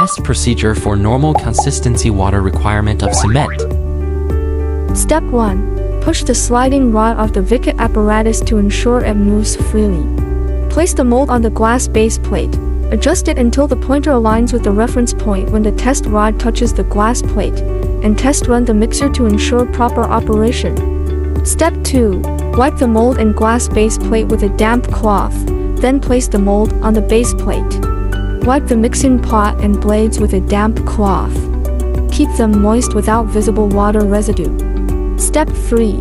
test procedure for normal consistency water requirement of cement. Step 1. Push the sliding rod of the Vickit apparatus to ensure it moves freely. Place the mold on the glass base plate. Adjust it until the pointer aligns with the reference point when the test rod touches the glass plate, and test run the mixer to ensure proper operation. Step 2. Wipe the mold and glass base plate with a damp cloth, then place the mold on the base plate. Wipe the mixing pot and blades with a damp cloth. Keep them moist without visible water residue. Step 3.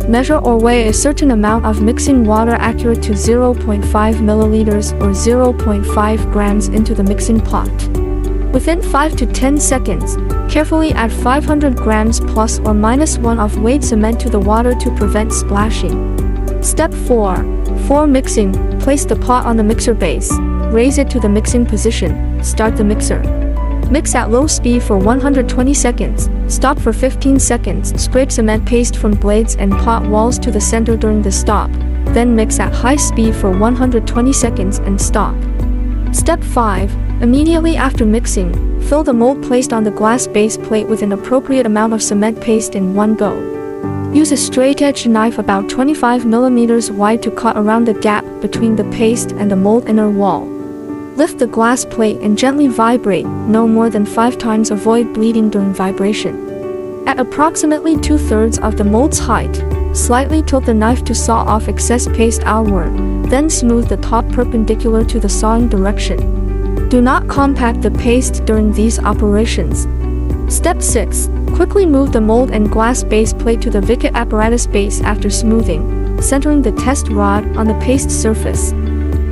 Measure or weigh a certain amount of mixing water accurate to 0.5 milliliters or 0.5 grams into the mixing pot. Within 5 to 10 seconds, carefully add 500 grams plus or minus 1 of weighed cement to the water to prevent splashing. Step 4. For mixing, place the pot on the mixer base. Raise it to the mixing position. Start the mixer. Mix at low speed for 120 seconds. Stop for 15 seconds. Scrape cement paste from blades and pot walls to the center during the stop. Then mix at high speed for 120 seconds and stop. Step 5. Immediately after mixing, fill the mold placed on the glass base plate with an appropriate amount of cement paste in one go. Use a straight-edged knife about 25 mm wide to cut around the gap between the paste and the mold inner wall. Lift the glass plate and gently vibrate, no more than 5 times. Avoid bleeding during vibration. At approximately 2/3 of the mold's height, slightly tilt the knife to saw off excess paste outward, then smooth the top perpendicular to the sawing direction. Do not compact the paste during these operations. Step 6. Quickly move the mold and glass base plate to the Vickit apparatus base after smoothing, centering the test rod on the paste surface.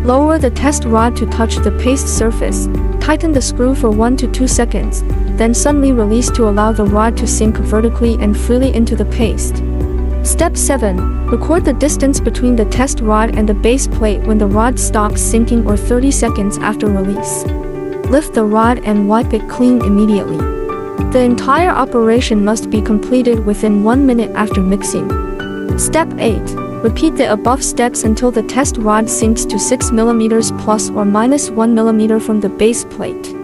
Lower the test rod to touch the paste surface. Tighten the screw for 1 to 2 seconds, then suddenly release to allow the rod to sink vertically and freely into the paste. Step 7. Record the distance between the test rod and the base plate when the rod stops sinking or 30 seconds after release. Lift the rod and wipe it clean immediately. The entire operation must be completed within 1 minute after mixing. Step 8. Repeat the above steps until the test rod sinks to 6 mm plus or minus 1 mm from the base plate.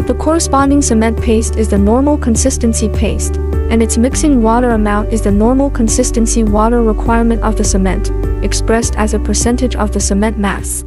The corresponding cement paste is the normal consistency paste, and its mixing water amount is the normal consistency water requirement of the cement, expressed as a percentage of the cement mass.